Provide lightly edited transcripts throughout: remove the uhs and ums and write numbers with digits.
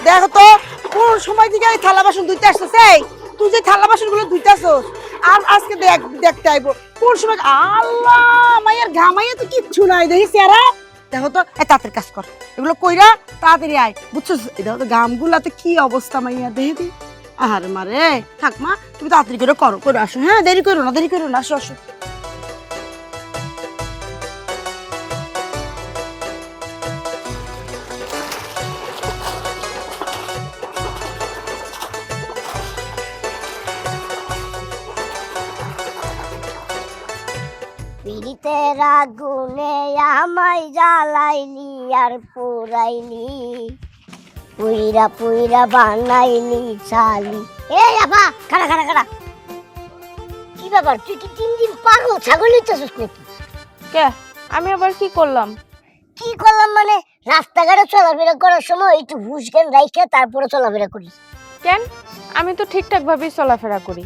দেখো তো কোন সময় থেকে এই থালা বাসন ধুইতে আসছিস? এই তুই যে থালা বাসন গুলো ধুইতেছস আর আজকে দেখতে আইবো কোন সময়। আল্লাহ মায়ের ঘামাইয়া তো কিচ্ছু নাই দেখিস এরা। দেখো তো এই তাড়াতাড়ি কাজ কর, এগুলো কইরা তাড়াতাড়ি আয় বুঝছস। দেখো তো ঘামগুলাতে কি অবস্থা মাইয়া দেখি। আরে মারে থাক মা, তুমি তাড়াতাড়ি করে আসো। হ্যাঁ দেরি করো না, আসো আসো। পিরিতের আগুনে আমায় জ্বালাইলি আর পুরাইলি, পুইরা পুইরা বানাইলি চালি। এই আপা খাড়া খাড়া খাড়া, কি ব্যাপার? তুই কি 3 দিন পাগল ছাগল হইতেছিস নাকি? কে আমি আবার কি করলাম? কি করলাম মানে রাস্তাঘাটে চলাফেরা করার সময় একটু হুশ জ্ঞান রাইখে তারপরে চলাফেরা করিস। কেন? আমি তো ঠিকঠাক ভাবেই চলাফেরা করি।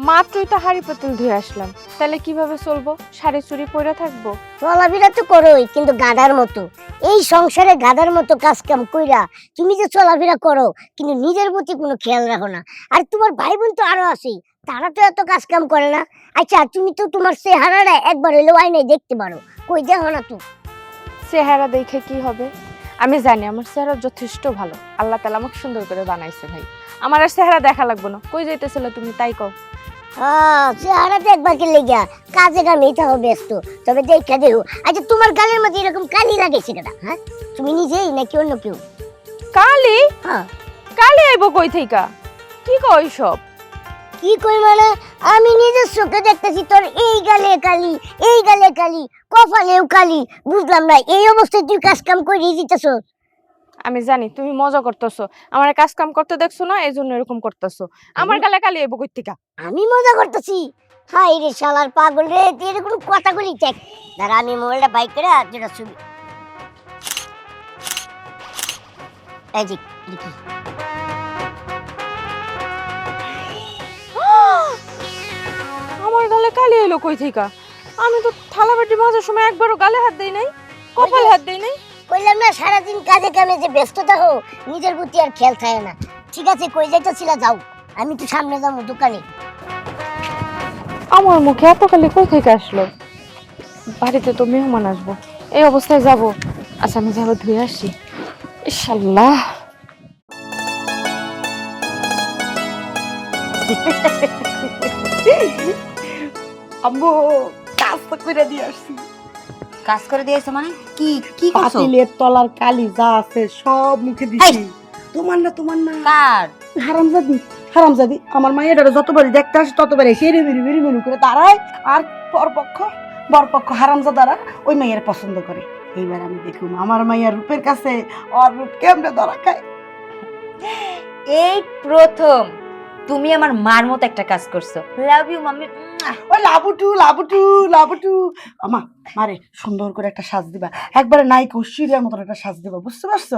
মাত্রই তো হাড়ি পাতিল ধুয়ে আসলাম, তাহলে কিভাবে চলবো? শাড়ি চুড়ি পরে থাকবো? চলাফেরা তো করোই, কিন্তু গাধার মতো। এই সংসারে গাধার মতো কাজ কাম কইরা তুমি যে চলাফেরা করো, কিন্তু নিজের প্রতি কোনো খেয়াল রাখো না। আর তোমার ভাই বোন তো আরো আছে, তারা তো এত কাজ কাম করে না। আচ্ছা তুমি তো তোমার চেহারাটা একবার হইলেও আয়নায় দেখতে পারো, কই দেখো না তো? চেহারা দেখে কি হবে? আমি জানি আমার চেহারা যথেষ্ট ভালো, আল্লাহ তাআলা আমাকে সুন্দর করে বানাইছে ভাই। আমার আর চেহারা দেখা লাগবে না। কই যাইতেছিল তুমি তাই কও? চেহারা দেখবার কে লেগা, কাজে কামে থাকো ব্যস্ত। তবে দেখা দেখো, আচ্ছা তোমার গালের মধ্যে এরকম কালি লাগাইছে কেন? হ্যাঁ তুমি নিজেই নাকি অন্য কেউ? কালি? হ্যাঁ কালি আইবো কই থেইকা? কি কই সব? কি কই মানে আমি নিজের চোখে দেখতেছি তোর এই গালে কালি, এই গালে কালি, কপালেও কালি। বুঝলাম না এই অবস্থায় তুই কাজ কাম করে দিতেছ। আমি জানি তুমি মজা করতেছো, আমার কাজ কাম করতে দেখছো না, এই জন্য এরকম করতেছো। আমার গালে কালি আইবো কই থেইকা? আমি মজা করতেছি? হাই রে শালার পাগল রে, তুই এরকম কথা বলি দেখ। দাঁড়া আমি মোবাইলটা বাইক করে যেটা ছবি এই যে দেখি। আমার গালে কালি এলো কই থেইকা? আমি তো থালা বাটি মাজার সময় একবারও গালে হাত দেই নাই, কপালে হাত দেই নাই। কইলাম না সারাদিন কাজে কামে যে ব্যস্ত থাকো, নিজের প্রতি আর খেয়াল থাকে না। ঠিক আছে কই যাইতেছিলা যাও, আমি তো সামনে যাবো দোকানে। আমার মুখে এত কালি কই থেকে আসলো? বাড়িতে তো মেহমান আসবো, এই অবস্থায় যাব? আচ্ছা আমি যাবো, ধুয়ে আসি। ইনশাআল্লাহ। আম্মু কাজ তো করে দিয়ে আসছি। কাজ করে দিয়েছে মানে কি কি করছো? পাতিলের তলার কালি যা আছে সব মুখে দিছি। তোমার না কার? হারামজাদি আমার মায়ের যতবারই দেখতে আসে ততবারই সে রেবেরি করে দাঁড়ায়। আর বরপক্ষ হারামজাদারা ওই মাইয়ের পছন্দ করে। এইবার আমি দেখুন আমার মাইয়ার রূপের কাছে ওর রূপ কেমনে ধরা খায়। এই প্রথম তুমি আমার মার মতো একটা কাজ করছো। Love you mummy. ওই লাবুটু আমা মারে সুন্দর করে একটা সাজ দিবা, একবারে নায়িকা ঐশ্বরিয়ার মতন একটা সাজ দিবা, বুঝতে পারছো?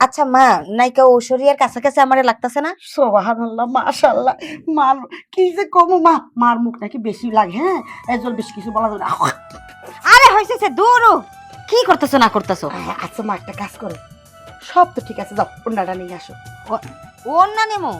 আচ্ছা মা, নায়িকা ঐশ্বরিয়ার কাছাকাছি আমারে লাগতেছে না? সুবহানাল্লাহ মাশাআল্লাহ। মার কি যে কমু মা, মার মুখ নাকি বেশি লাগে। হ্যাঁ এজল বেশি কিছু বলা যাবে না। আরে হইছে দূরও কি করতেছো না করতেছো? আচ্ছা মা একটা কাজ করো, সব তো ঠিক আছে, যাও ওন্নাটা নিয়ে আসো। ওন্না নেমো?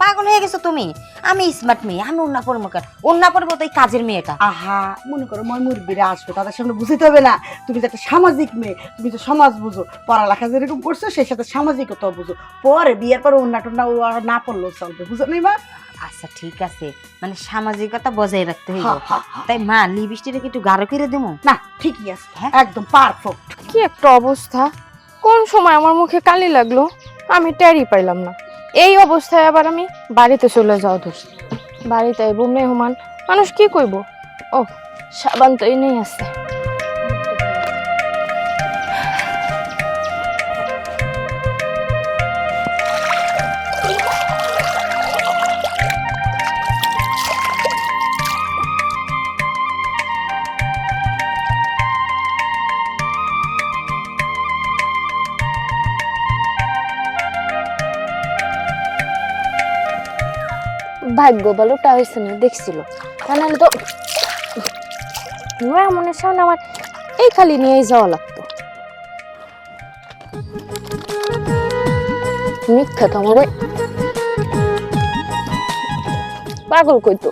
পাগল হয়ে গেছো তুমি? আমি স্মার্ট মেয়ে, আমি ওন্না পরবো কেন? ওন্না পরবো তো এই কাজের মেয়েটা। আহা মনে করো মই মুরব্বীরা আসবে, তাদের সামনে বুঝতে হবে না? তুমি তো একটা সামাজিক মেয়ে, তুমি তো সমাজ বুঝো, পড়ালেখা যেরকম করছো সেই সাথে সামাজিকতাও বুঝো। পরে বিয়ের পর ওন্না টোন্না ও আর না পড়লেও চলবে, বুঝো নি মা? আচ্ছা ঠিক আছে, মানে সামাজিকতা বজায় রাখতে হইব। তাই মা লিপস্টিকটা কি একটু গাঢ় করে দেবো? না ঠিকই আছে, একদম পারফেক্ট। কি একটা অবস্থা! কোন সময় আমার মুখে কালি লাগলো আমি টেরই পাইলাম না। এই অবস্থায় আবার আমি বাড়িতে চলে যাওয়া ধরছি। বাড়িতে আইবো মেহমান, মানুষ কি কইব? ও সাবান তো এনেই আছে। ভাগ্য ভালোটা হয়েছে না দেখছিল, তাহলে তো মেহমানের সামনে আমার এই খালি নিয়েই যাওয়া লাগতো। মিথ্যা তো আমার পাগল কইতো।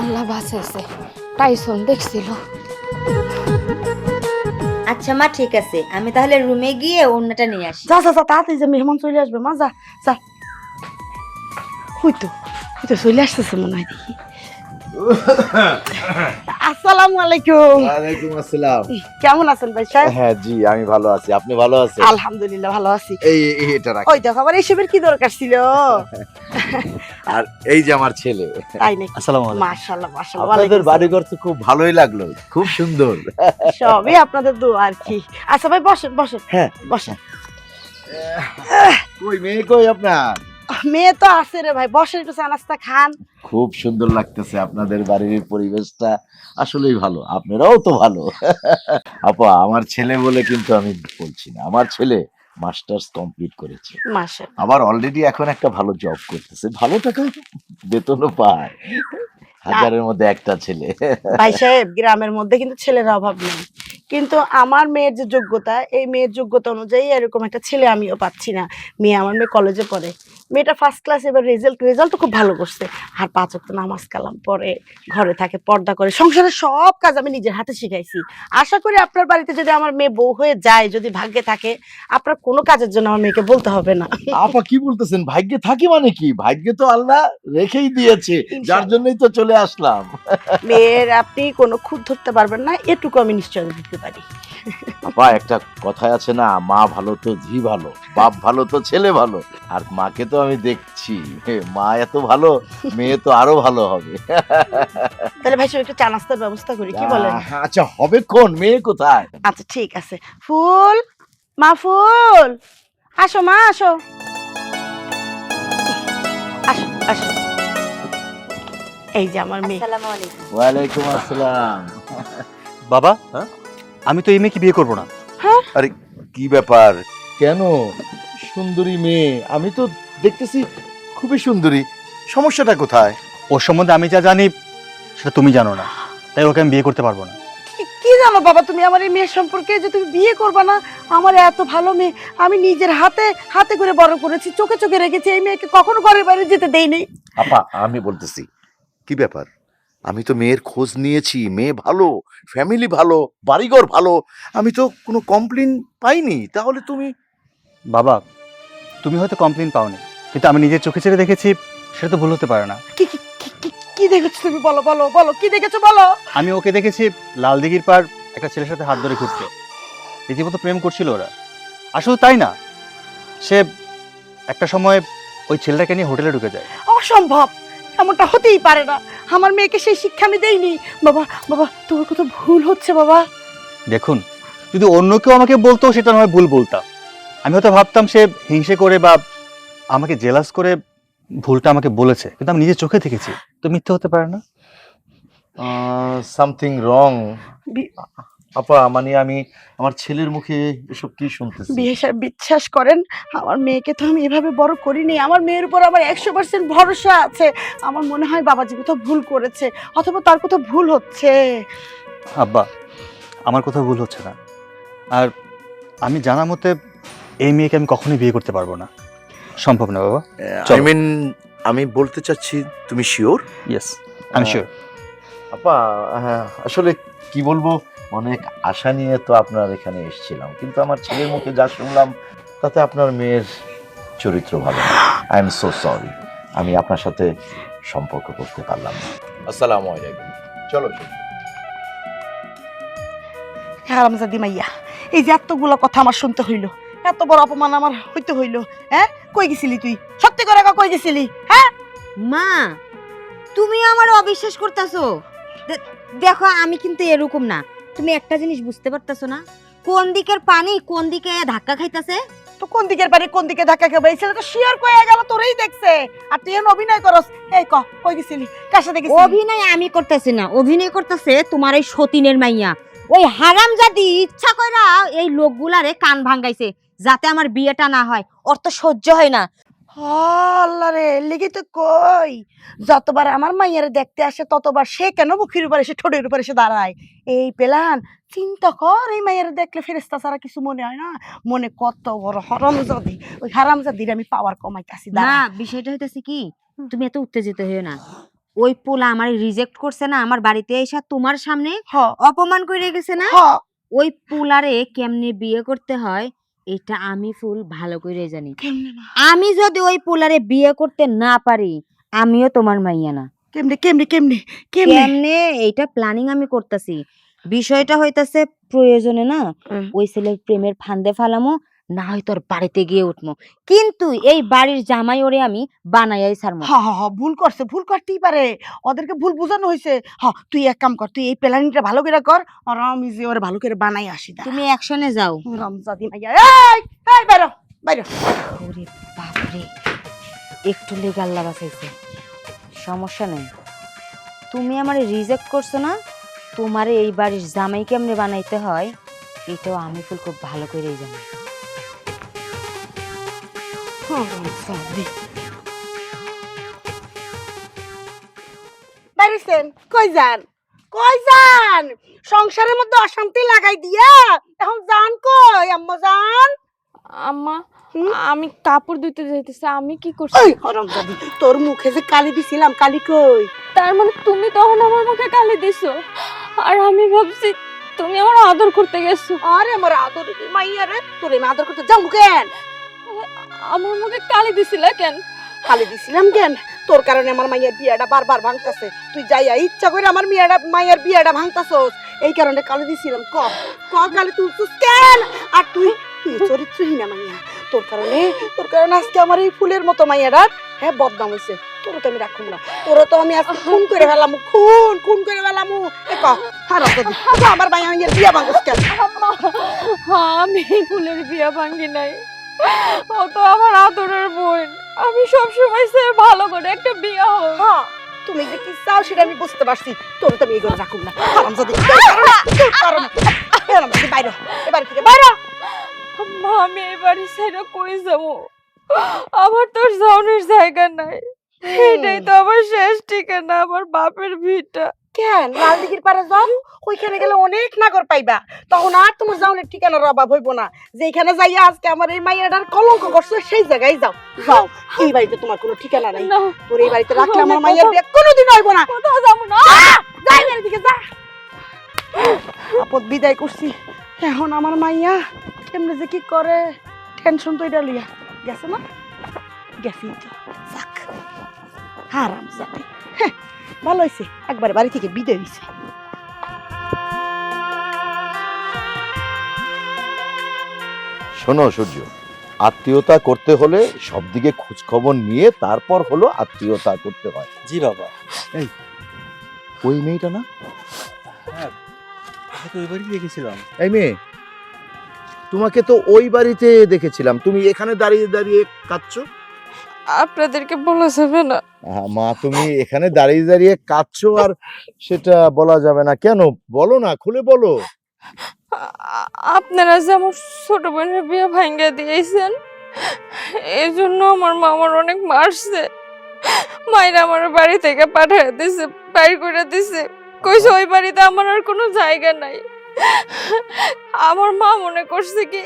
আল্লাহ বাঁচাইছে, টাইসন দেখছিল। আচ্ছা মা ঠিক আছে, আমি তাহলে রুমে গিয়ে ওড়নাটা নিয়ে আসি। যা যা যা, তাড়াতাড়ি যা, মেহমান চলে আসবে মা, যা যা। হইতো হইতো চলে আসতেছে মনে হয় দেখি। আসসালামু আলাইকুম। ওয়ালাইকুম আসসালাম। কেমন আছেন ভাই সাহেব? হ্যাঁ জি, আমি ভালো আছি। আপনি ভালো আছেন? আলহামদুলিল্লাহ ভালো আছি। এটা রাখ। ওই দেখো আবার এইসবের কি দরকার ছিল? আর এই যে আমার ছেলে। তাই নাকি? আসসালামু আলাইকুম। মাশাআল্লাহ মাশাআল্লাহ। আপনাদের বাড়িঘর তো খুব ভালোই লাগলো, খুব সুন্দর। সবই আপনাদের দোয়া আর কি। আচ্ছা ভাই বসেন বসেন। হ্যাঁ বসেন। কই মেয়ে কই আপনার? মেয়ে তো আছে রে ভাই, বসেন একটু চা নাস্তা খান। খুব সুন্দর লাগতেছে আপনাদের বাড়ির পরিবেশটা, আসলেই ভালো। আপনারাও তো ভালো। আপা, আমার ছেলে বলে কিন্তু আমি বলছি না, আমার ছেলে মাস্টার্স কমপ্লিট করেছে, মাসে আবার অলরেডি এখন একটা ভালো জব করতেছে, ভালো টাকা বেতনও পায়। হাজারের মধ্যে একটা ছেলে। ভাই সাহেব, গ্রামের মধ্যে কিন্তু ছেলের অভাব নেই, কিন্তু আমার মেয়ের যে যোগ্যতা, এই মেয়ের যোগ্যতা অনুযায়ী এরকম একটা ছেলে আমিও পাচ্ছি না। আমার মেয়ে কলেজে পড়ে, মেয়েটা ফার্স্ট ক্লাস, এবার রেজাল্ট খুব ভালো করছে। আর 5 ওয়াক্ত নামাজ কালাম পড়ে, ঘরে থাকে, পর্দা করে, সংসারের সব কাজ আমি নিজের হাতে শিখাইছি। আশা করি আপনার বাড়িতে যদি আমার মেয়ে বউ হয়ে যায়, যদি ভাগ্যে থাকে, আপনার কোনো কাজের জন্য আমার মেয়েকে বলতে হবে না। আপা কি বলতেছেন? ভাগ্যে থাকি মানে কি? ভাগ্যে তো আল্লাহ রেখেই দিয়েছে, যার জন্যই তো চলে আসলাম। মেয়ের আপনি কোনো খুঁত ধরতে পারবেন না, এটুকু আমি নিশ্চয় দিতে পারি। আপা, একটা কথায় আছে না, মা ভালো তো ঝি ভালো, বাপ ভালো তো ছেলে ভালো। আর মাকে তো আমি দেখছি, মা এত ভালো, মেয়ে তো আরো ভালো হবে। তাহলে ভাই সাহেব একটু চা নাস্তার ব্যবস্থা করি, কি বলেন? আচ্ছা হবে কোন, মেয়ে কোথায়? আচ্ছা ঠিক আছে। ফুল, মা ফুল, আসো মা আসো, আসো আসো। এই যে আমার মেয়ে। আসসালামু আলাইকুম। ওয়ালাইকুম আসসালাম। বাবা, হ্যাঁ? আমি তো এই মেয়েকে বিয়ে করবো না। আরে কি ব্যাপার? কেন? সুন্দরী মেয়ে, আমি তো দেখতেছি খুবই সুন্দরী, সমস্যাটা কোথায়? ওর সম্বন্ধে আমি যা জানি সেটা তুমি জানো না, তাই ওকে আমি বিয়ে করতে পারবো না। কি জানো বাবা তুমি আমার এই মেয়ের সম্পর্কে, যে তুমি বিয়ে করবা না? আমার এত ভালো মেয়ে, আমি নিজের হাতে হাতে করে বড় করেছি, চোখে চোখে রেখেছি, এই মেয়েকে কখনো ঘরের বাইরে যেতে দেইনি। আপা, আমি বলতেছি কি ব্যাপার, আমি তো মেয়ের খোঁজ নিয়েছি, মেয়ে ভালো, ফ্যামিলি ভালো, বাড়িঘর ভালো, আমি তো কোনো কমপ্লেন পাইনি। তাহলে তুমি? বাবা, তুমি হয়তো কমপ্লেন পাওনি, কিন্তু আমি নিজের চোখে ছেড়ে দেখেছি, সেটা তো ভুল হতে পারে না। কি কি কি- কি- কি দেখেছো তুমি? বলো বলো বলো, কি দেখেছো বলো। আমি ওকে দেখেছি লাল দিঘির পার একটা ছেলের সাথে হাত ধরে ঘুরতে, রীতিমতো প্রেম করছিল ওরা। আর শুধু তাই না, সে একটা সময় ওই ছেলেটাকে নিয়ে হোটেলে ঢুকে যায়। অসম্ভব, এমনটা হতেই পারে না। আমার মেয়েকে সেই শিক্ষা আমি দেইনি। বাবা বাবা, তোর কথা ভুল হচ্ছে বাবা। দেখুন, যদি অন্য কেউ আমাকে বলতো সেটা নয় ভুল বলতাম, আমি হয়তো ভাবতাম সে হিংসে করে বা আমাকে জেলাস করে ভুলটা আমাকে বলেছে, কিন্তু আমি নিজের চোখে দেখেছি, তো মিথ্যে হতে পারে না। Something wrong. বি- আপা, মানে আমি আমার ছেলের মুখে এসব কি শুনতেছি? বিয়ে সাহেব, বিশ্বাস করেন, আমার মেয়েকে তো আমি এভাবে বড় করিনি। আমার মেয়ের উপর আমার 100% ভরসা আছে। আমার মনে হয় বাবাজি কোথাও ভুল করেছে, অথবা তার কোথাও ভুল হচ্ছে। আব্বা, আমার কোথাও ভুল হচ্ছে না। আর আমি জানা মতে এই মেয়েকে আমি কখনোই বিয়ে করতে পারবো না, সম্ভব না বাবা। আই মিন, আমি বলতে চাচ্ছি, তুমি শিওর? ইয়েস, আমি শিওর। আপা, আসলে কি বলবো, অনেক আশা নিয়ে তো আপনার এখানে এসেছিলাম, কিন্তু আমার ছেলের মুখে যা শুনলাম তাতে আপনার মেয়ের চরিত্র ভালো না। আই এম সো সরি, আমি আপনার সাথে সম্পর্ক করতে পারলাম না। আসসালামু আলাইকুম। চলো চলো। হারামজাদি মাইয়া, এই যে এতগুলো কথা আমার শুনতে হইলো, এত বড় অপমান আমার হইতে হইলো। হ্যাঁ, কই গেছিলি তুই? সত্যি করে কই গেছিলি? হ্যাঁ, মা, তুমি আমার অবিশ্বাস করতেছো? দেখো, আমি কিন্তু এরকম না। তুমি একটা জিনিস বুঝতে পারতেছো না, কোন দিকের পানি কোন দিকে ধাক্কা খাইতেছে। তো কোন দিকের বাড়ি কোন দিকে ধাক্কা খাবে? এই ছেলে তো শিওর কয়ে গেল তোরই দেখছে, আর তুই এখন অভিনয় করস। এই কই গেছিলি? কার সাথে গেছিলি? অভিনয় আমি করতেছি না, অভিনয় করতেছে তোমার এই সতীনের মাইয়া। ওই হারামজাদি ইচ্ছা কইরা এই লোকগুলারে কান ভাঙাইছে যাতে আমার বিয়েটা না হয়। ওর তো সহ্য হয় না। আল্লাহ রে, লেগে তো কই যতবার আমার মাইয়ারে দেখতে আসে ততবার সে কেন বুকের উপর এসে ঠোঁটের উপর এসে দাঁড়ায়। এই পেলান চিন্তা কর, এই মাইয়ারে দেখলে ফেরেশতা ছাড়া কিছু মনে হয় না। মনে কত বড় হারামজাদি, ওই হারামজাদির আমি পাওয়ার কমাইতাছি। না, বিষয়টা হইতেছে কি, তুমি এত উত্তেজিত হইও না। ওই পোলা আমার রিজেক্ট করছে না, আমার বাড়িতে এসে তোমার সামনে হ অপমান করে গেছে না। হ ওই পোলারে কেমনে বিয়ে করতে হয় এটা আমি ফুল ভালো করে জানি। কেমনে মা, আমি যদি ওই পোলারে বিয়ে করতে না পারি, আমিও তোমার মাইয়া না। কেমনে কেমনে কেমনে কেমনে কেমনে এইটা প্ল্যানিং আমি করতেছি। বিষয়টা হইতাছে প্রয়োজনে না ওই ছেলের প্রেমের ফান্দে ফালামো, না হয় তোর বাড়িতে গিয়ে উঠমো, কিন্তু এই বাড়ির জামাই ওরে আমি বানাইয়াই ছাড়মো। হ হ হ, ভুল করছে, ভুল করতেই পারে, ওদেরকে ভুল বোঝানো হয়েছে। হ, তুই এক কাম কর, তুই এই প্ল্যানিংটা ভালো করে কর, আর আমি যে ওরে ভালো করে বানাই আসি। তুমি অ্যাকশনে যাও। রমজাদি মাইয়া, এই এই বাইরো বাইরো। ওরে বাপরে, একটু লেগে আল্লাহ বাঁচাইছে। সমস্যা নেই, তুমি আমারে রিজেক্ট করছো না, তোমারে এই বাড়ির জামাই কেমনে বানাইতে হয় এটাও আমি ফুল খুব ভালো করেই জানি। রমজাদি বাইরেছেন, কই যান কই যান? সংসারের মধ্যে অশান্তি লাগাই দিয়া এখন যান কই আম্মা যান? আম্মা, হুম? আমি কাপড় ধুইতে যাইতেছি, আমি কি করছি? ওই রমজাদি, তোর মুখে যে কালি দিছিলাম, কালি কই? তার মানে তুমি তখন আমার মুখে কালি দিছো, আর আমি ভাবছি তুমি আমার আদর করতে গেছো। আরে আমার আদর মাইয়া রে, তোর আমি আদর করতে যাবো কেন? আমার মুখে কালি দিছিলা কেন? কালি দিছিলাম কেন? তোর কারণে আমার মাইয়ার বিয়াটা বারবার ভাঙতাছে। তুই যাইয়া ইচ্ছা করে আমার মাইয়ার বিয়াটা ভাঙতাছস, এই কারণে কালি দিছিলাম। ক ক কালি তুলছিস কেন? আর তুই তুই চরিত্রহীনা মাইয়া, তোর কারণে আজকে আমার এই ফুলের মতো মাইয়াটার হ্যাঁ বদনাম হয়েছে। তোরও তো আমি রাখুম না, তোরও তো আমি আজকে খুন করে ফেলামু, খুন করে ফেলামু। ক হারা তো আমার মাইয়ার বিয়া ভাঙছিস কেন? হ্যাঁ, আমি ফুলের বিয়া ভাঙ্গি নাই, ও তো আমার আদরের বোন। আমি সবসময় সে ভালো করে একটা বিয়া হোক। হ্যাঁ, তুমি যে কি চাও সেটা আমি বুঝতে পারছি। তোর তো আমি এই ঘরে রাখুম না, হারামজাদি। বাইরে, এবার থেকে বাইরে। মা, আমি এই বাড়ি ছেড়ে কই যাবো? আমার তো যাওয়ার জায়গা নাই, এটাই তো আমার শেষ ঠিকানা, আমার বাপের ভিটা। কেন লালদিঘির পারে যাও, ওইখানে গেলে অনেক নাগর পাইবা, তখন আর তোমার যাওনের ঠিকানার অভাব হইব না। যেখানে যাইয়া আজকে আমার এই মাইয়াটার কলঙ্ক করছো সেই জায়গায় যাও। যাও, এই বাড়িতে তোমার কোনো ঠিকানা নাই। না, তোর এই বাড়িতে রাখলে আমার মাইয়ার বিয়ে কোনোদিন হইব না। কোথাও যাবো না। যাই বাড়ি থেকে যা। আপদ বিদায় করছি, এখন আমার মাইয়া কেমনে যে কি করে টেনশন তো এটা লইয়া গেছে না, গেছি তো যাক। হারামজাদি, হ্যাঁ ভালো হয়েছে একবারে বাড়ি থেকে বিদায় হয়েছে। শোনো সূর্য, আত্মীয়তা করতে হলে সব দিকে খোঁজ খবর নিয়ে তারপর হলো আত্মীয়তা করতে হয়। জি বাবা। ওই মেয়েটা না, হ্যাঁ, তো ওই বাড়ি দেখেছিলাম। এই মেয়ে, তোমাকে তো ওই বাড়িতে দেখেছিলাম, তুমি এখানে দাঁড়িয়ে দাঁড়িয়ে কাঁদছো। আপনাদেরকে বলা যাবে না। মা, তুমি এখানে দাঁড়িয়ে দাঁড়িয়ে কাঁদছো আর সেটা বলা যাবে না কেন? বলো না, খুলে বলো। আপনারা যে আমার ছোট বোনের বিয়ে ভাঙ্গা দিয়েছেন, এই জন্য আমার মা আমার অনেক মারছে। মায়ের আমার বাড়ি থেকে পাঠিয়ে দিছে, বাইর করে দিছে, কইছে ওই বাড়িতে আমার আর কোনো জায়গা নাই। আমার মা মনে করছে কি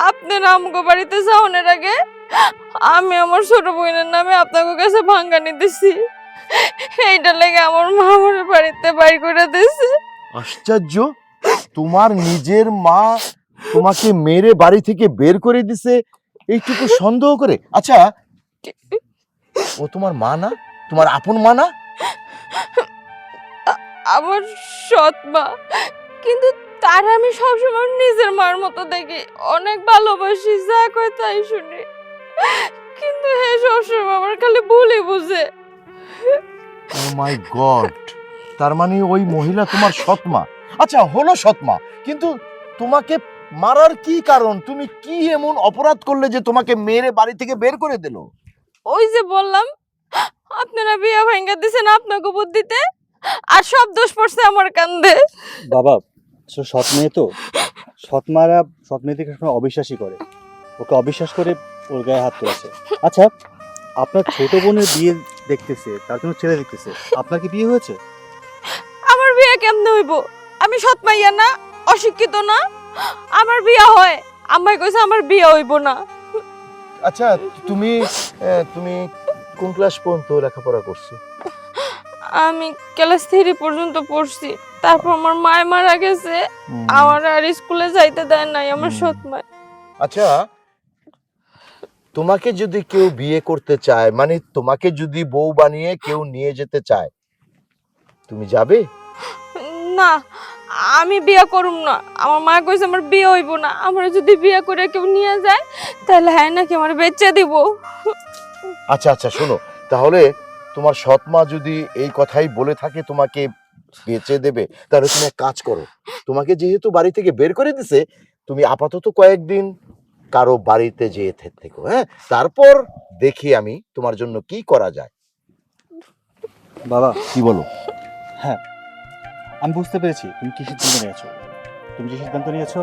আপনারা আমগো বাড়িতে যাওয়ার আগে আমি আমার ছোট বোনের নামে আপনাদের কাছে ভাঙ্গানি দিছি, এইটা লেগে আমার মা আমার বাড়িতে বাইর করে দিছে। আশ্চর্য, তোমার নিজের মা তোমাকে মেরে বাড়ি থেকে বের করে দিছে এইটুকু সন্দেহ করে? আচ্ছা, ও তোমার মা না, তোমার আপন মা না? আমার সৎ মা, কিন্তু তার আমি সবসময় নিজের মার মতো দেখি, অনেক ভালোবাসি, যা কয় তাই শুনি, কিন্তু হ্যাঁ সবসময় আমার খালি ভুলই বুঝে। ও মাই গড, তার মানে ওই মহিলা তোমার সৎ মা? আচ্ছা হলো সৎ মা, কিন্তু তোমাকে মারার কি কারণ? তুমি কি এমন অপরাধ করলে যে তোমাকে মেরে বাড়ি থেকে বের করে দিল? ওই যে বললাম আপনারা বিয়া ভাঙ্গা দিছেন আপনাকে বুদ্ধিতে, আর সব দোষ পড়ছে আমার কান্দে। বাবা আসলে সৎ মেয়ে তো, সৎ মারা সৎ মেয়েদেরকে সবসময় অবিশ্বাসী করে, ওকে অবিশ্বাস করে ওর গায়ে হাত তুলেছে। আচ্ছা, আপনার ছোট বোনের বিয়ে দেখতেছে, তার জন্য ছেলে দেখতেছে, আপনার কি বিয়ে হয়েছে? আমার বিয়ে কেমনে হইব? আমি সৎ মাইয়া না, অশিক্ষিত না, আমার বিয়ে হয়? আম্মাই কইছে আমার বিয়ে হইব না। আচ্ছা, তুমি তুমি কোন ক্লাস পর্যন্ত লেখাপড়া করছো? আমি ক্লাস 3 পর্যন্ত পড়ছি, তারপর আমার মায় মারা গেছে, আমার আর স্কুলে যাইতে দেয় নাই আমার সৎ মা। আচ্ছা, তোমাকে যদি কেউ বিয়ে করতে চায়, মানে তোমাকে যদি বউ বানিয়ে কেউ নিয়ে যেতে চায়, তুমি যাবে? না, আমি বিয়ে করুম না। আমার মা কইছে আমার বিয়ে হইব না, আমার যদি বিয়ে করে কেউ নিয়ে যায় তাহলে হ্যাঁ নাকি আমার বেচে দিব। আচ্ছা আচ্ছা, শোনো, তাহলে তোমার সৎ মা যদি এই কথাই বলে থাকে তোমাকে বেচে দেবে, তাহলে তুমি এক কাজ করো, তোমাকে যেহেতু বাড়ি থেকে বের করে দিছে, তুমি আপাতত কয়েকদিন কারো বাড়িতে যেয়ে থেকো, হ্যাঁ? তারপর দেখি আমি তোমার জন্য কি করা যায়। বাবা, কি বলো? হ্যাঁ, আমি বুঝতে পেরেছি তুমি কি সিদ্ধান্ত নিয়েছো। তুমি যে সিদ্ধান্ত নিয়েছো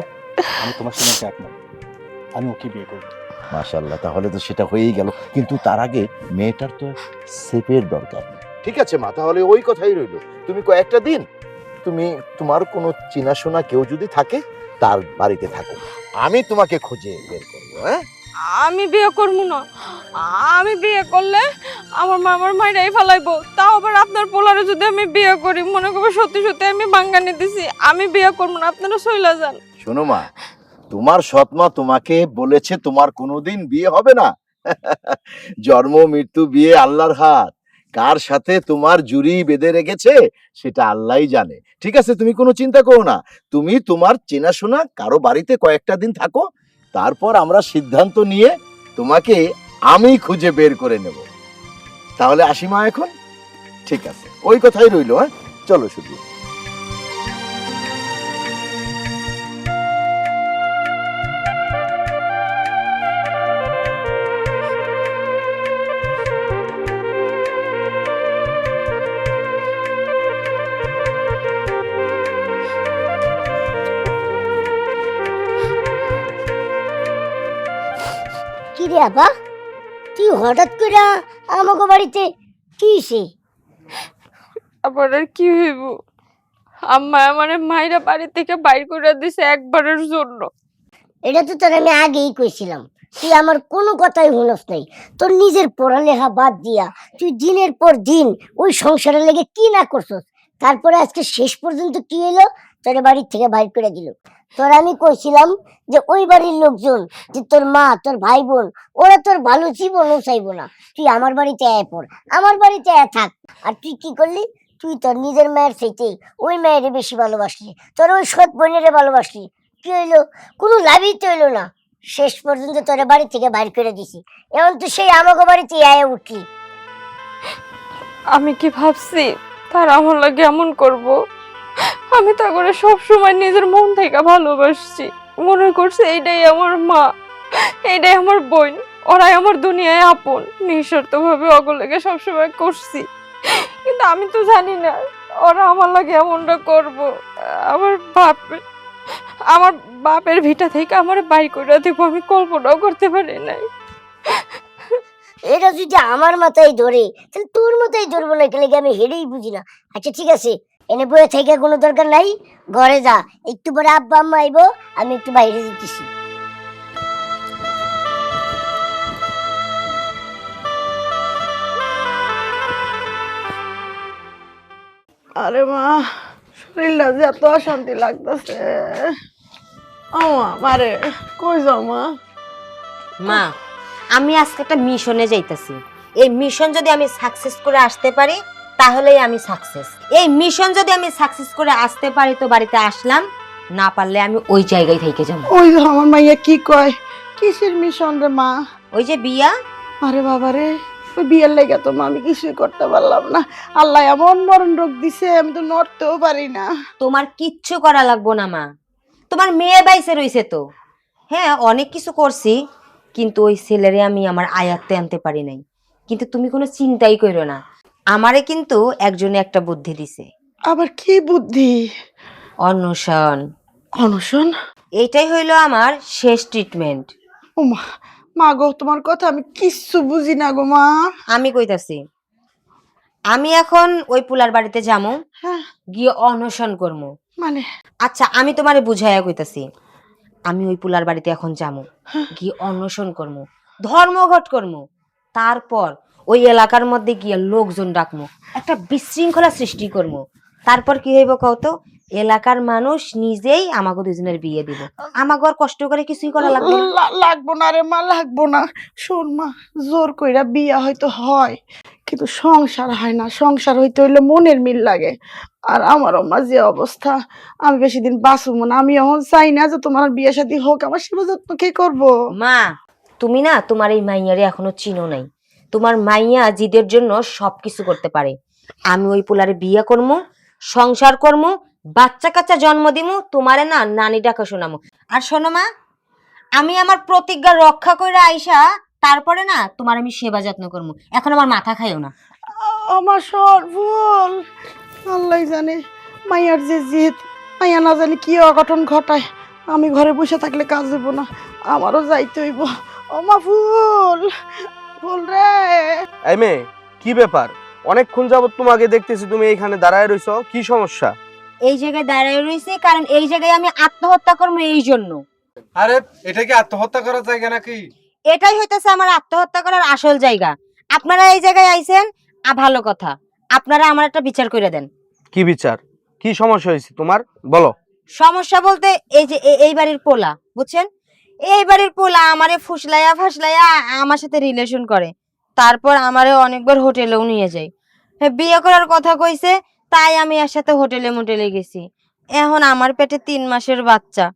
আমি তোমার সিদ্ধান্তে একমত, আমি ওকে বিয়ে করবো। মাশাআল্লাহ, তাহলে তো সেটা হয়েই গেল, কিন্তু তার আগে মেয়েটার তো সেপের দরকার। ঠিক আছে মা, তাহলে ওই কথাই রইলো, তুমি কয়েকটা দিন তুমি তোমার কোনো চেনাশোনা কেউ যদি থাকে তার বাড়িতে থাকো, আমি তোমাকে খুঁজে বের করবো। হ্যাঁ, আমি বিয়ে করবো না। আমি বিয়ে করলে আমার মা আমার মাইরাই ফেলাইবো। তাও আবার আপনার পোলারে যদি আমি বিয়ে করি, মনে করবো সত্যি সত্যি আমি বাঙ্গানি দিছি। আমি বিয়ে করবো না, আপনারা সইলা যান। শোনো মা, তোমার সৎ মা তোমাকে বলেছে তোমার কোনোদিন বিয়ে হবে না। জন্ম মৃত্যু বিয়ে আল্লাহর হাত, কার সাথে তোমার জুড়ি বেঁধে রেখেছে সেটা আল্লাহই জানে। ঠিক আছে, তুমি কোনো চিন্তা করো না, তুমি তোমার চেনাশোনা কারো বাড়িতে কয়েকটা দিন থাকো, তারপর আমরা সিদ্ধান্ত নিয়ে তোমাকে আমি খুঁজে বের করে নেব। তাহলে আসি মা এখন? ঠিক আছে, ওই কথাই রইলো। হ্যাঁ, চলো শুধু। কি রে আপা, তুই হঠাৎ করে আমাকে বাড়িতে কি হইছে? আবার আর কি হইব? আম্মা আমার মাইরা বাড়ি থেকে বাইর করে দিছে একবারের জন্য। এটা তো তোর আমি আগেই কইছিলাম, তুই আমার কোনো কথাই শুনস নাই। তোর নিজের পড়ালেখা বাদ দিয়া তুই দিনের পর দিন ওই সংসারের লেগে কি না করছস, তারপরে আজকে শেষ পর্যন্ত কি এলো, তোর বাড়ির থেকে বাইর করে দিল। তোর আমি কইছিলাম যে ওই বাড়ির লোকজন, যে তোর মা তোর ভাই বোন, ওরা তোর ভালো জীবনও চাইবো না, তুই আমার বাড়িতে আয় পড়, আমার বাড়িতে আয় থাক। আর তুই কি করলি? তুই তোর নিজের মায়ের চাইতে ওই মায়েরে বেশি ভালোবাসলি, তোর ওই সৎ বোনেরে ভালোবাসলি। কি হইলো? কোনো লাভই তো হইলো না। শেষ পর্যন্ত তোর বাড়ি থেকে বাইর করে দিছি, এখন তো সেই আমাকে বাড়িতে আয় উঠলি। আমি কি ভাবছি তার আমার লাগে এমন করব? আমি তা করে সব সময় নিজের মন থেকে ভালোবাসছি, মনে করছি এইটাই আমার মা, এইটাই আমার বোন, ওরাই আমার দুনিয়ায় আপন। নিঃস্বার্থভাবে অগলেগে সবসময় করছি, কিন্তু আমি তো জানি না ওরা আমার লাগে এমনটা করব। আমার বাপের ভিটা থেকে আমার বাইর করে দেবো, আমি কল্পনাও করতে পারি নাই। এটা যদি আমার মাথায় ধরে তাহলে তোর মাথায় ধরবো না, কেলে আমি হেরেই বুঝি না। আচ্ছা ঠিক আছে, এনে বয়ে থেকে কোনো দরকার নাই, ঘরে যা, একটু পরে আব্বা আম্মা আইবো, আমি একটু বাইরে দিতেছি। আরে মা, শরীরটা যে এত অশান্তি লাগতেছে। মারে কই যাও মা? মা, আমি আজকে একটা মিশনে যাইতেছি। এই মিশন যদি আমি সাকসেস করে আসতে পারি তাহলেই আমি সাকসেস। এই মিশন যদি আমি সাকসেস করে আসতে পারি তো বাড়িতে আসলাম, না পারলে আমি ওই জায়গায় থেকে যাব। ওই যে আমার মাইয়া কি কয়, কিসের মিশন রে মা? ওই যে বিয়া। আরে বাবা রে, ওই বিয়ের লেগে তো মা আমি কিছুই করতে পারলাম না। আল্লাহ এমন মরণ রোগ দিছে, আমি তো নড়তেও পারি না। তোমার কিচ্ছু করা লাগবো না মা, তোমার মেয়ে বাইসে রইছে তো। হ্যাঁ, অনেক কিছু করছি, কিন্তু ওই ছেলেরে আমি আমার আয়াত্তে আনতে পারি নাই। কিন্তু তুমি কোনো চিন্তাই করো না, আমারে কিন্তু একজনে একটা বুদ্ধি দিছে। আবার কি বুদ্ধি? অন্বেষণ। অনশন? এইটাই হইলো আমার শেষ ট্রিটমেন্ট। ও মা, মা গো তোমার কথা আমি কিচ্ছু বুঝি না গো মা। আমি কইতাছি, আমি এখন ওই পুলার বাড়িতে যামু, হ্যাঁ, গিয়ে অনশন করমু। মানে আচ্ছা আমি তোমারে বুঝাইয়া কইতাছি, আমি ওই পুলার বাড়িতে এখন যামু, গিয়ে অনশন করমু, ধর্মঘট করমু, তারপর ওই এলাকার মধ্যে গিয়ে লোকজন ডাকমু, একটা বিশৃঙ্খলা সৃষ্টি করমু। তারপর কি হইব কত, এলাকার মানুষ নিজেই আমাকে দুজনের বিয়ে দিব, আমাকে আর কষ্ট করে কিছুই করা লাগবে না। লাগবো না রে মা, লাগবো না। শোন মা, জোর কইরা বিয়া হয়তো হয়, কিন্তু সংসার হয় না। সংসার হইতে হইলে মনের মিল লাগে। আর আমারও মা যে অবস্থা, আমি বেশি দিন বাঁচবো না। আমি এখন চাই না যে তোমার বিয়ে শাদী হোক, আমার সেবা যত্ন কে করবো? মা তুমি না তোমার এই মাইয়ারে এখনো চিনো নাই। তোমার মাইয়া জিদের জন্য সবকিছু করতে পারে। আমি ওই পোলারে বিয়ে করবো, সংসার করবো, বাচ্চা কাচ্চা জন্ম দিমু, তোমারে না নানি ডাকা শোনামু। আর শোনো মা, আমি আমার প্রতিজ্ঞা রক্ষা করে আইসা তারপরে না তোমার আমি সেবা যত্ন করবো। এখন আমার মাথা খাইও না। আমার সব ভুল, আল্লাহ জানে। মাইয়ার যে জিদ, মাইয়া না জানি কি অঘটন ঘটায়। আমি ঘরে বসে থাকলে কাজ দেব না, আমারও যাইতে হইব। ও মা, ভুল ভুল রে। এই মেয়ে, কি ব্যাপার? অনেকক্ষণ যাবত তোমাকে দেখতেছি তুমি এইখানে দাঁড়ায় রইছো, কি সমস্যা? এই জায়গায় দাঁড়ায় রয়েছে কারণ এই জায়গায় আমি আত্মহত্যা করবো এই জন্য। আরে এটা কি আত্মহত্যা করার জায়গা নাকি? এটাই হইতেছে আমার আত্মহত্যা করার আসল জায়গা। আপনারা এই জায়গায় আইছেন, ভালো কথা, আপনারা আমার একটা বিচার করে দেন। কি বিচার? কি সমস্যা হয়েছে তোমার, বলো। সমস্যা বলতে এই যে এই বাড়ির পোলা, বুঝছেন, এই বাড়ির পোলা আমারে ফুসলাইয়া ফাসলাইয়া আমার সাথে রিলেশন করে, তারপর আমারে অনেকবার হোটেলেও নিয়ে যায়। বিয়ে করার কথা কইছে, তাই আমি এর সাথে হোটেলে মোটেলে গেছি। এখন আমার পেটে 3 মাসের বাচ্চা।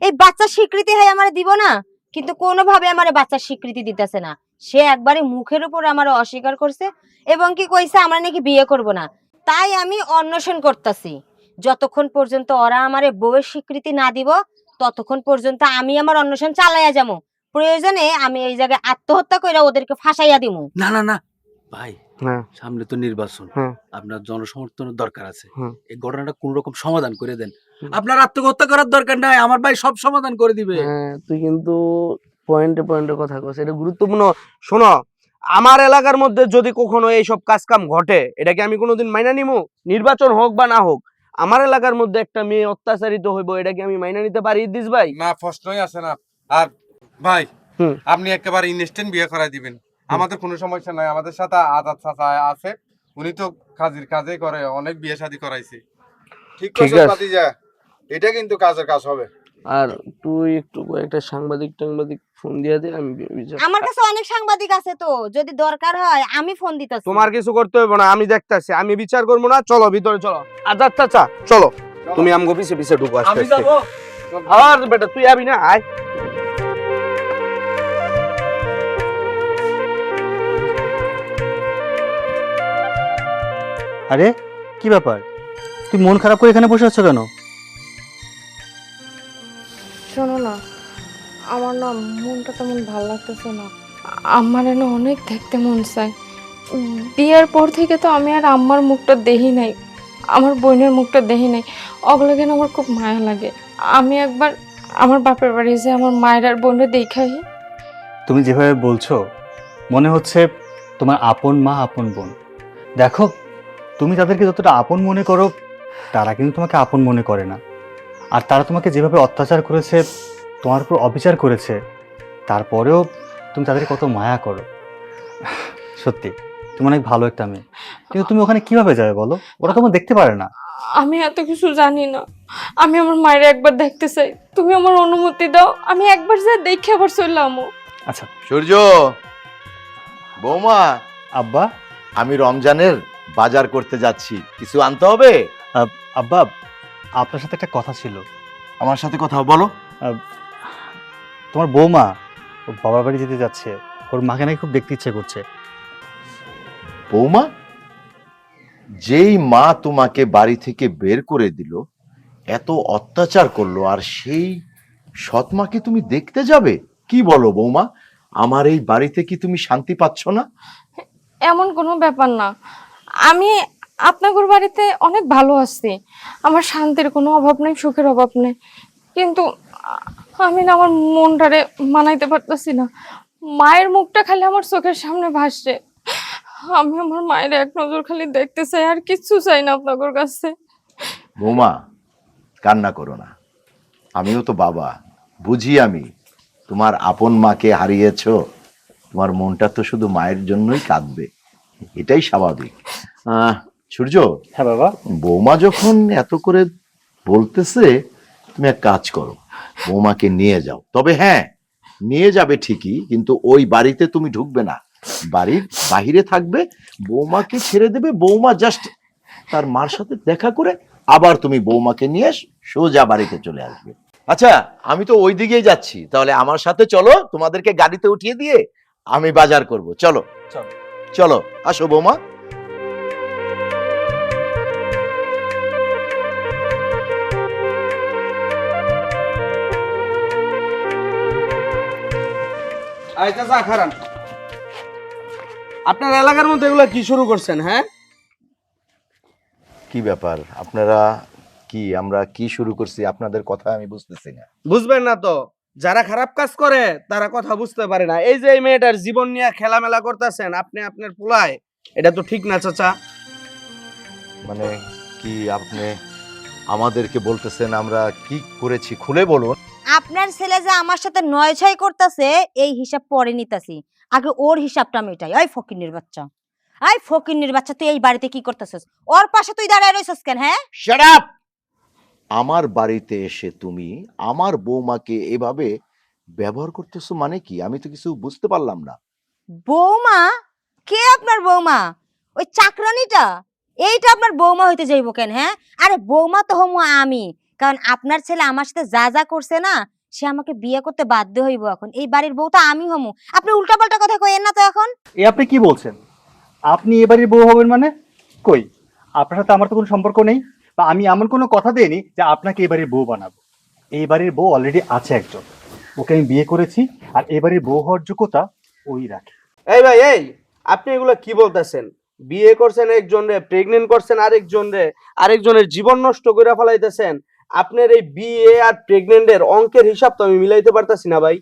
এই বাচ্চার স্বীকৃতি হয় আমারে দিব না, কিন্তু কোনোভাবে আমারে বাচ্চার স্বীকৃতি দিতেছে না। সে একবারে মুখের উপর আমারে অস্বীকার করছে এবং কি কইছে আমরা নাকি বিয়ে করব না। তাই আমি অন্বেষণ করতেছি, যতক্ষণ পর্যন্ত ওরা আমারে বউয়ের স্বীকৃতি না দিব ততক্ষণ পর্যন্ত আমি আমার অন্বেষণ চালাইয়া যাবো। প্রয়োজনে আমি এই জায়গায় আত্মহত্যা কইরা ওদেরকে ফাঁসাইয়া দিমু। না না না ভাই, হ্যাঁ, সামনে তো নির্বাচন, হ্যাঁ। আপনার জনসমর্থনের দরকার আছে। হুম। এই ঘটনাটা কোন রকম সমাধান করে দেন। আপনার আত্মহত্যা করার দরকার নাই, আমার ভাই সব সমাধান করে দিবে। হ্যাঁ, তুই কিন্তু পয়েন্টে পয়েন্টে কথা কস, এটা গুরুত্বপূর্ণ। শোনো, আমার এলাকার মধ্যে যদি কখনো এইসব কাজ কাম ঘটে, এটাকে আমি কোনোদিন মাইনা নিমু? নির্বাচন হোক বা না হোক, আমার এলাকার মধ্যে একটা মেয়ে অত্যাচারিত হইব, এটাকে আমি মাইনা নিতে পারি ইদ্রিস ভাই? না, প্রশ্নই আছে না। আর ভাই, হুম। আপনি একেবারে ইনস্ট্যান্ট বিয়ে করাই দিবেন, আমাদের কোনো সমস্যা নাই। আমাদের সাথে আজাদ চাচা আছে, উনি তো কাজের কাজে করে, অনেক বিয়ে শাদী করাইছে। ঠিক ঠিক আছে আছে। ভাতিজা, এটা কিন্তু কাজের কাজ হবে। আর তুই একটু একটা সাংবাদিক ফোন দিয়ে দে, আমি বিচার। আমার কাছে অনেক সাংবাদিক আছে, তো যদি দরকার হয় আমি ফোন দিতেছি। তোমার কিছু করতে হইব না, আমি দেখতাছি, আমি বিচার করবো না। চলো ভিতরে চলো। আজাদ চাচা চলো, তুমি আমগো পিছে পিছে ঢুকো। আমি আস্তে যাবো। আর বেটা তুই আবি না, আয়। আরে কি ব্যাপার, তুই মন খারাপ করে এখানে বসে আছো কেন? শোনো না, আমার না মনটা তেমন ভালো লাগতেছে না। আমার না অনেক দেখতে মন চায়। বিয়ের পর থেকে তো আমি আর আম্মার মুখটা দেখি নাই, আমার বোনের মুখটা দেখি নাই। ওগুলো কেন আমার খুব মায়া লাগে। আমি একবার আমার বাপের বাড়ি যে আমার মায়ের আর বোনের দেখাই। তুমি যেভাবে বলছো মনে হচ্ছে তোমার আপন মা আপন বোন। দেখো, তুমি তাদেরকে যতটা আপন মনে করো তারা কিন্তু তোমাকে আপন মনে করে না। আর তারা তোমাকে যেভাবে অত্যাচার করেছে, তোমার উপর অবিচার করেছে, তারপরেও তুমি তাদের কত মায়া করো। সত্যি তুমি অনেক ভালো একটা মেয়ে, কিন্তু তুমি ওখানে কিভাবে যাবে বলো? ওরা তোমার দেখতে পারে না। আমি এত কিছু জানি না, আমি আমার মায়ের একবার দেখতে চাই। তুমি আমার অনুমতি দাও, আমি একবার যা দেখে আবার চললাম। আচ্ছা সূর্য, বৌমা, আব্বা। আমি রমজানের বাজার করতে যাচ্ছি, কিছু আনতে হবে। আব্বা, আপনার সাথে একটা কথা ছিল। আমার সাথে কথা বলো। তোমার বৌমা ওর বাবার বাড়ি যেতে যাচ্ছে, ওর মাকে নাকি খুব দেখতে ইচ্ছে করছে। বৌমা, যেই মা তোমাকে বাড়ি থেকে বের করে দিল, এত অত্যাচার করলো, আর সেই সৎ মাকে তুমি দেখতে যাবে? কি বলো বৌমা, আমার এই বাড়িতে কি তুমি শান্তি পাচ্ছ না? এমন কোনো ব্যাপার না, আমি আপনাদের বাড়িতে অনেক ভালো আছি। আমার শান্তির কোনো অভাব নেই, সুখের অভাব নেই। কিন্তু আমি না আমার মনটারে মানাইতে পারতেছি না। মায়ের মুখটা খালি আমার চোখের সামনে ভাসছে। আমি আমার মায়ের এক নজর খালি দেখতে চাই, আর কিচ্ছু চাই না আপনাদের কাছে। বৌমা, কান্না করো না। আমিও তো বাবা, বুঝি আমি। তোমার আপন মাকে হারিয়েছো, তোমার মনটা তো শুধু মায়ের জন্যই কাঁদবে, এটাই স্বাভাবিক। সূর্য, হ্যাঁ বাবা। বৌমা যখন এত করে বলতেছে, তুমি এক কাজ করো, বৌমাকে নিয়ে যাও। তবে হ্যাঁ, নিয়ে যাবে ঠিকই, কিন্তু ওই বাড়িতে তুমি ঢুকবে না, বাড়ির বাহিরে থাকবে, বৌমাকে ছেড়ে দেবে। বৌমা জাস্ট তার মার সাথে দেখা করে আবার তুমি বৌমাকে নিয়ে সোজা বাড়িতে চলে আসবে। আচ্ছা, আমি তো ওই দিকেই যাচ্ছি, তাহলে আমার সাথে চলো, তোমাদেরকে গাড়িতে উঠিয়ে দিয়ে আমি বাজার করব। চলো চলো। চলো, আসো বৌমা। আচ্ছা চা খারান। আপনার এলাকার মধ্যে এগুলো কি শুরু করছেন? হ্যাঁ, কি ব্যাপার আপনারা? কি আমরা কি শুরু করছি? আপনাদের কথা আমি বুঝতেছি না। বুঝবেন না তো, যারা খারাপ কাজ করে তারা কথা বুঝতে পারে না। এই যে এই মেয়েটার জীবন নিয়ে খেলামেলা করতেছেন আপনি আপনার পোলায়, এটা তো ঠিক না চাচা। মানে কি আপনি আমাদেরকে বলতেছেন আমরা কি করেছি? খুলে বলুন। আপনার ছেলে যে আমার সাথে নয় ছয় করতেছে, এই হিসাব পরে নিতেছি, আগে ওর হিসাবটা মেটাই। ওই ফকিন্নির বাচ্চা, এই ফকিন্নির বাচ্চা, তুই এই বাড়িতে কি করতেছিস? ওর পাশে তুই দাঁড়ায় রইছিস কেন? হ্যাঁ, শাট আপ! আমার বাড়িতে এসে তুমি আমার বৌমাকে এভাবে ব্যবহার করতেছো মানে কি? আমি তো কিছু বুঝতে পারলাম না। বৌমা? কে আপনার বৌমা? ওই চাকরানিটা? এইটা আপনার বৌমা হইতে যাইব কেন? হ্যাঁ, আরে বৌমা তো হমু আমি, কারণ আপনার ছেলে আমার সাথে যা যা করছে না, সে আমাকে বিয়ে করতে বাধ্য হইব। এখন এই বাড়ির বউ তো আমি হমু। আপনি উল্টাপাল্টা কথা কইেন না তো এখন। এ আপনি কি বলছেন? আপনি এবারের বউ হবেন মানে? কই, আপনার সাথে আমার তো কোনো সম্পর্ক নেই, বা আমি এমন কোনো কথা দেইনি যে আপনাকে এবারের বউ বানাবো। এই বাড়ির বউ অলরেডি আছে একজন, ওকে আমি বিয়ে করেছি, আর এবারের বউ হওয়ার যোগ্যতা ওই রাখে। এই ভাই, এই আপনি এগুলো কি বলতেছেন? বিয়ে করছেন একজনরে, প্রেগনেন্ট করছেন আরেকজনরে, আরেকজনের জীবন নষ্ট করে ফেলাইতেছেন। আপনার এই বিয়ে আর প্রেগনেন্টের অঙ্কের হিসাব তো আমি মিলাইতে পারতাছি না ভাই।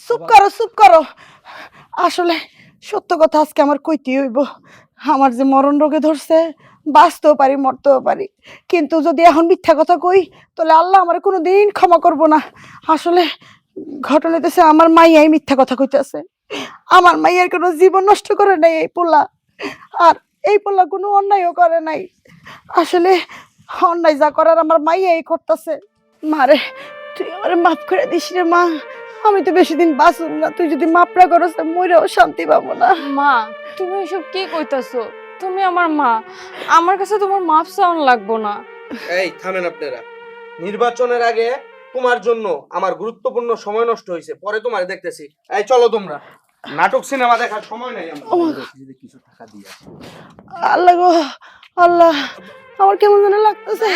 চুপ করো, চুপ করো। আসলে সত্য কথা আজকে আমার কইতে হইব। আমার যে মরণ রোগে ধরছে, বাঁচতেও পারি মরতেও পারি, কিন্তু যদি এখন মিথ্যা কথা কই তাহলে আল্লাহ আমার কোনো দিন ক্ষমা করব না। আসলে ঘটনা হইতেছে, আমার মাইয়াই মিথ্যা কথা কইতেছে। আমার মাইয়ার কোনো জীবন নষ্ট করে নাই এই পোলা, আর এই পোলা কোনো অন্যায়ও করে নাই। আসলে অন্যায় যা করার আমার মাইয়াই করতেছে। মারে, তুই আমার মাফ করে দিস রে মা, আমি তো বেশি দিন বাঁচুম না। তুই যদি মাফ না করস, মইরাও শান্তি পাবো না। মা, তুমি এসব কি কইতাছো? তুমি আমার মা, আমার কাছে তোমার মাফ চাওয়ান লাগবো না। এই থামেন আপনারা। নির্বাচনের আগে তোমার জন্য আমার গুরুত্বপূর্ণ সময় নষ্ট হয়েছে, পরে তোমার দেখতেছি। এই চলো তোমরা, নাটক সিনেমা দেখার সময় নাই আমার। কিছু টাকা দিয়ে আসি। আল্লাহ গো আল্লাহ, আমার কেমন যেন লাগতেছে।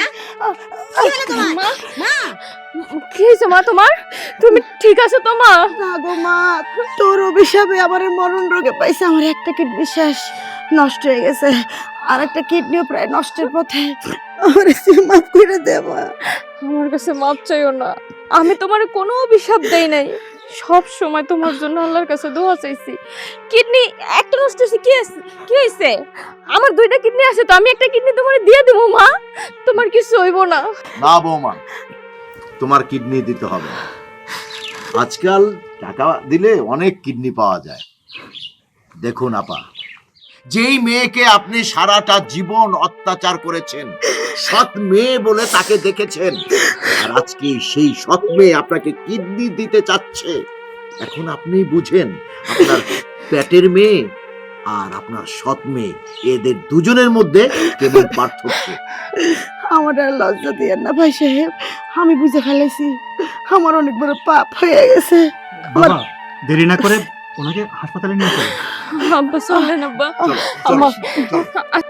কি হয়েছে মা তোমার? তুমি ঠিক আছো তো মা? না গো মা, তোর অভিশাপে আমার মরণ রোগে পাইছে। আমার একটা কিডনি শেষ, নষ্ট হয়ে গেছে, আর একটা কিডনিও প্রায় নষ্টের পথে। আমার মাফ করে দে মা। আমার কাছে মাপ চাইও না, আমি তোমার কোনো অভিশাপ দেই নাই। সব সময় তোমার জন্য আল্লাহর কাছে দোয়া চাইছি। কিডনি একটা নষ্ট হয়েছে, কি হয়েছে? আমার দুইটা কিডনি আছে তো, আমি একটা কিডনি তোমার দিয়ে দেবো মা, তোমার কিছু হইব না। না বৌমা, তোমার কিডনি দিতে হবে না। আজকাল টাকা দিলে অনেক কিডনি পাওয়া যায়। দেখুন আপা, যেই মেয়েকে আপনি সারাটা জীবন অত্যাচার করেছেন, সৎ মেয়ে বলে তাকে দেখেছেন, আর আজকে সেই সৎ মেয়ে আপনাকে কিডনি দিতে চাচ্ছে। এখন আপনি বুঝেন আপনার পেটের মেয়ে আর আপনার সৎ মেয়ে, এদের দুজনের মধ্যে কেমন পার্থক্য। আমার আর লজ্জা দিয়ে না ভাই সাহেব, আমি বুঝে ফেলেছি আমার অনেক বড় পাপ হয়ে গেছে। বাবা, দেরি না করে ওনাকে হাসপাতালে নিয়ে চলো। আব্বা চলেন আব্বা। চলো, চলো, আম্মা। চলো।